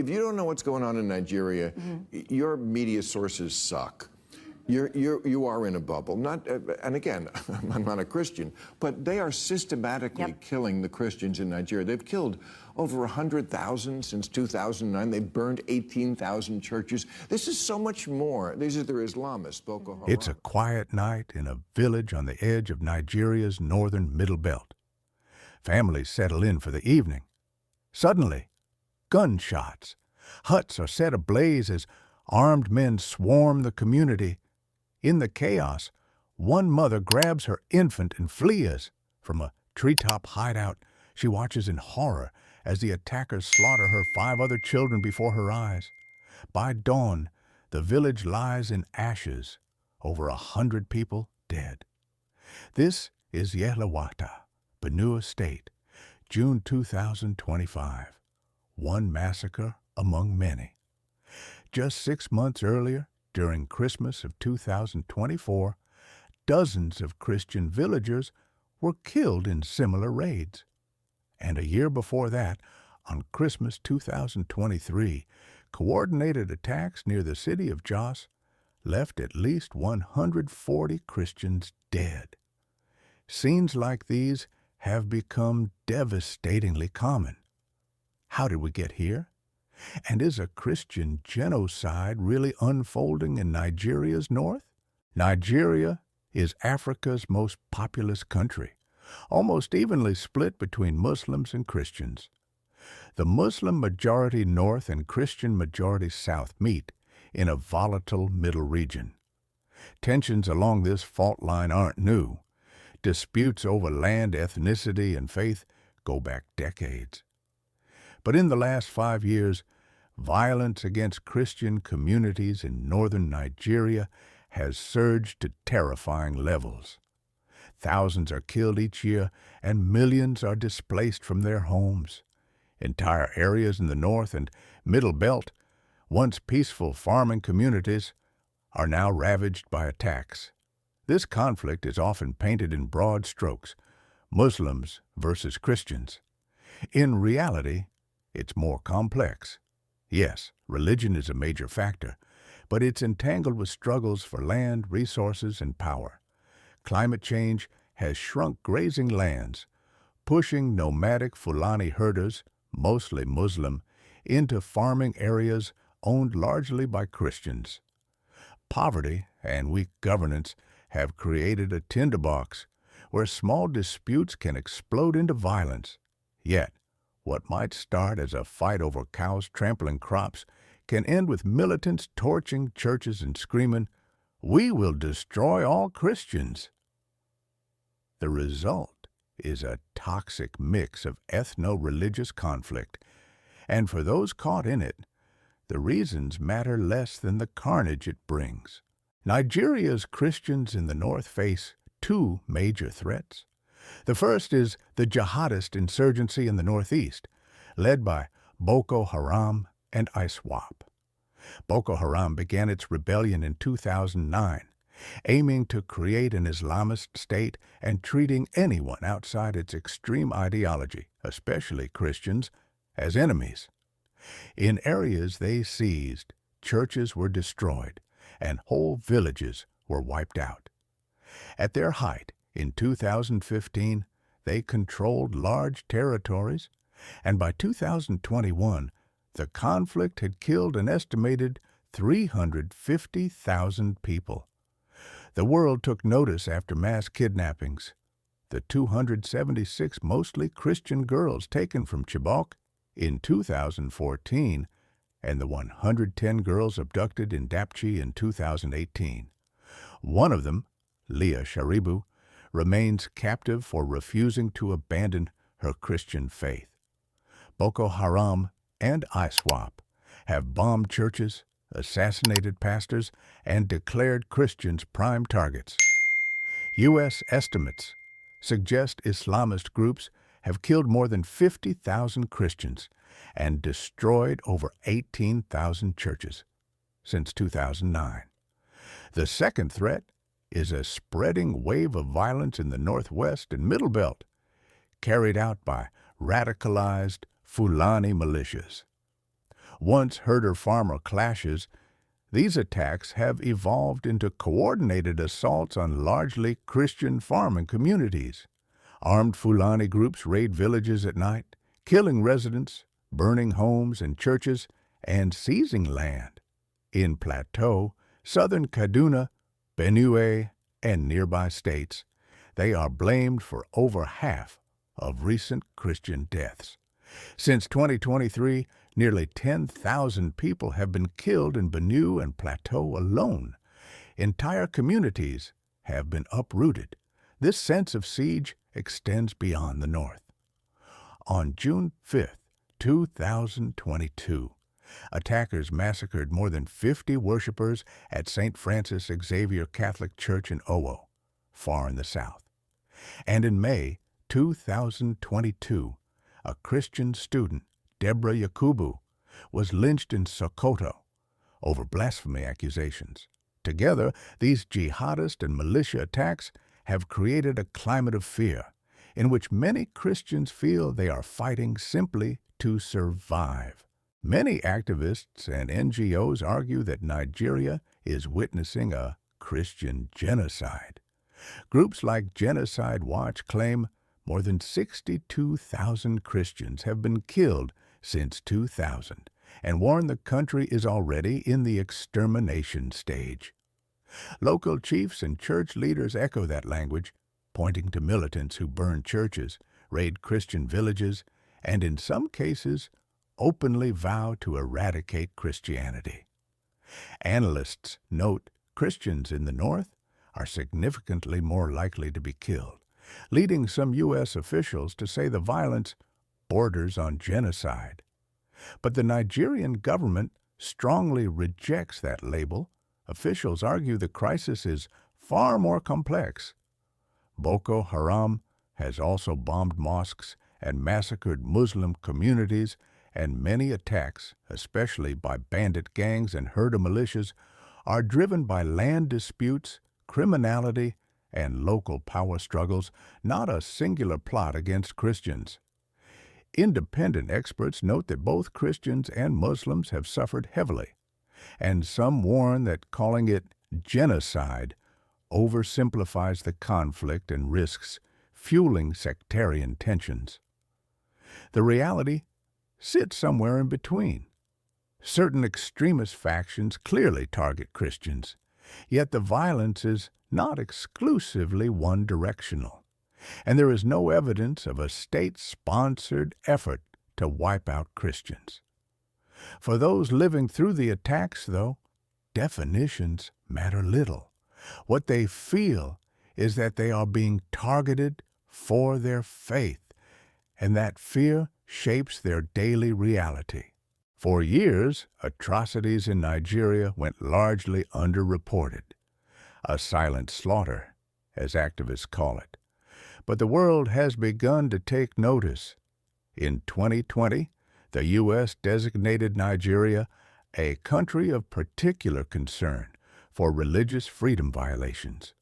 if you don't know what's going on in Nigeria, your media sources suck. You are in a bubble. And again, I'm not a Christian, but they are systematically killing the Christians in Nigeria. They've killed over 100,000 since 2009. They've burned 18,000 churches. This is so much more. These are their Islamists, Boko Haram. It's a quiet night in a village on the edge of Nigeria's northern middle belt. Families settle in for the evening. Suddenly, gunshots. Huts are set ablaze as armed men swarm the community. In the chaos, one mother grabs her infant and flees. From a treetop hideout, she watches in horror as the attackers slaughter her 5 other children before her eyes. By dawn, the village lies in ashes, over 100 people dead. This is Yelawata, Benue State, June 2025. One massacre among many. Just 6 months earlier, during Christmas of 2024, dozens of Christian villagers were killed in similar raids. And a year before that, on Christmas 2023, coordinated attacks near the city of Jos left at least 140 Christians dead. Scenes like these have become devastatingly common. How did we get here? And is a Christian genocide really unfolding in Nigeria's north? Nigeria is Africa's most populous country, almost evenly split between Muslims and Christians. The Muslim-majority North and Christian-majority South meet in a volatile middle region. Tensions along this fault line aren't new. Disputes over land, ethnicity, and faith go back decades. But in the last 5 years, violence against Christian communities in northern Nigeria has surged to terrifying levels. Thousands are killed each year, and millions are displaced from their homes. Entire areas in the north and middle belt, once peaceful farming communities, are now ravaged by attacks. This conflict is often painted in broad strokes, Muslims versus Christians. In reality, it's more complex. Yes, religion is a major factor, but it's entangled with struggles for land, resources, and power. Climate change has shrunk grazing lands, pushing nomadic Fulani herders, mostly Muslim, into farming areas owned largely by Christians. Poverty and weak governance have created a tinderbox where small disputes can explode into violence. Yet, what might start as a fight over cows trampling crops can end with militants torching churches and screaming, "We will destroy all Christians." The result is a toxic mix of ethno-religious conflict, and for those caught in it, the reasons matter less than the carnage it brings. Nigeria's Christians in the north face 2 major threats. The first is the jihadist insurgency in the northeast, led by Boko Haram and ISWAP. Boko Haram began its rebellion in 2009, aiming to create an Islamist state and treating anyone outside its extreme ideology, especially Christians, as enemies. In areas they seized, churches were destroyed, and whole villages were wiped out. At their height, in 2015, they controlled large territories, and by 2021, the conflict had killed an estimated 350,000 people. The world took notice after mass kidnappings. The 276 mostly Christian girls taken from Chibok in 2014 and the 110 girls abducted in Dapchi in 2018. One of them, Leah Sharibu, remains captive for refusing to abandon her Christian faith. Boko Haram and ISWAP have bombed churches, assassinated pastors, and declared Christians prime targets. U.S. estimates suggest Islamist groups have killed more than 50,000 Christians and destroyed over 18,000 churches since 2009. The second threat is a spreading wave of violence in the Northwest and Middle Belt, carried out by radicalized Fulani militias. Once herder-farmer clashes, these attacks have evolved into coordinated assaults on largely Christian farming communities. Armed Fulani groups raid villages at night, killing residents, burning homes and churches, and seizing land. In Plateau, southern Kaduna, Benue, and nearby states, they are blamed for over half of recent Christian deaths. Since 2023, nearly 10,000 people have been killed in Benue and Plateau alone. Entire communities have been uprooted. This sense of siege extends beyond the north. On June 5, 2022, attackers massacred more than 50 worshipers at St. Francis Xavier Catholic Church in Owo, far in the south. And in May 2022, a Christian student, Deborah Yakubu, was lynched in Sokoto over blasphemy accusations. Together, these jihadist and militia attacks have created a climate of fear in which many Christians feel they are fighting simply to survive. Many activists and NGOs argue that Nigeria is witnessing a Christian genocide. Groups like Genocide Watch claim more than 62,000 Christians have been killed since 2000 and warn the country is already in the extermination stage. Local chiefs and church leaders echo that language, pointing to militants who burn churches, raid Christian villages, and in some cases, openly vow to eradicate Christianity. Analysts note Christians in the North are significantly more likely to be killed, leading some U.S. officials to say the violence borders on genocide. But the Nigerian government strongly rejects that label. Officials argue the crisis is far more complex. Boko Haram has also bombed mosques and massacred Muslim communities, and many attacks, especially by bandit gangs and herder militias, are driven by land disputes, criminality, and local power struggles, not a singular plot against Christians. Independent experts note that both Christians and Muslims have suffered heavily, and some warn that calling it genocide oversimplifies the conflict and risks fueling sectarian tensions. The reality sits somewhere in between. Certain extremist factions clearly target Christians, yet the violence is not exclusively one-directional, and there is no evidence of a state-sponsored effort to wipe out Christians. For those living through the attacks, though, definitions matter little. What they feel is that they are being targeted for their faith, and that fear shapes their daily reality. For years, atrocities in Nigeria went largely underreported, a silent slaughter, as activists call it. But the world has begun to take notice. In 2020, the U.S. designated Nigeria a country of particular concern for religious freedom violations.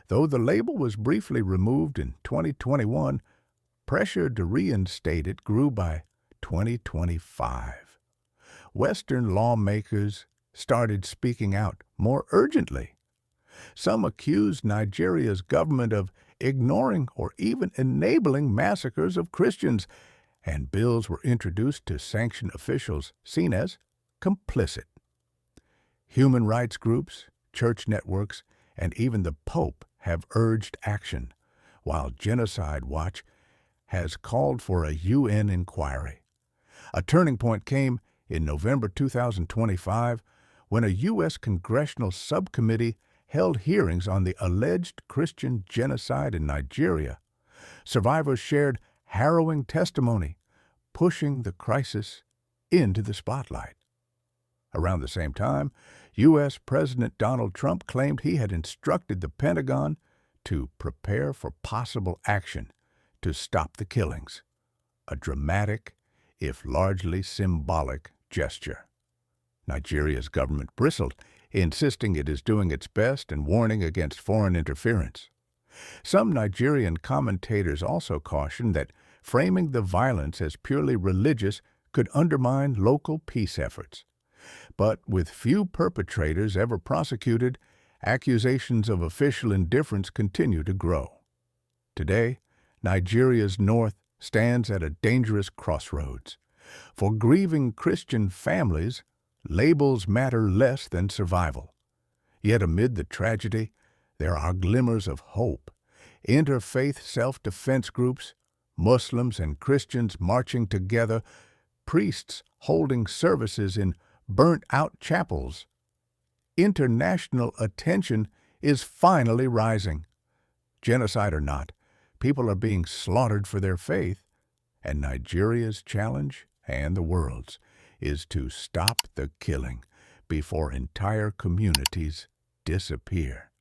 Though the label was briefly removed in 2021, pressure to reinstate it grew by 2025. Western lawmakers started speaking out more urgently. Some accused Nigeria's government of ignoring or even enabling massacres of Christians, and bills were introduced to sanction officials seen as complicit. Human rights groups, church networks, and even the Pope have urged action, while Genocide Watch has called for a UN inquiry. A turning point came in November 2025 when a U.S. congressional subcommittee held hearings on the alleged Christian genocide in Nigeria. Survivors shared harrowing testimony, pushing the crisis into the spotlight. Around the same time, U.S. President Donald Trump claimed he had instructed the Pentagon to prepare for possible action to stop the killings, a dramatic, if largely symbolic, gesture. Nigeria's government bristled, insisting it is doing its best and warning against foreign interference. Some Nigerian commentators also cautioned that framing the violence as purely religious could undermine local peace efforts. But with few perpetrators ever prosecuted, accusations of official indifference continue to grow. Today, Nigeria's north stands at a dangerous crossroads. For grieving Christian families, labels matter less than survival. Yet amid the tragedy, there are glimmers of hope. Interfaith self-defense groups, Muslims and Christians marching together, priests holding services in burnt-out chapels. International attention is finally rising. Genocide or not, people are being slaughtered for their faith, and Nigeria's challenge, and the world's, is to stop the killing before entire communities disappear.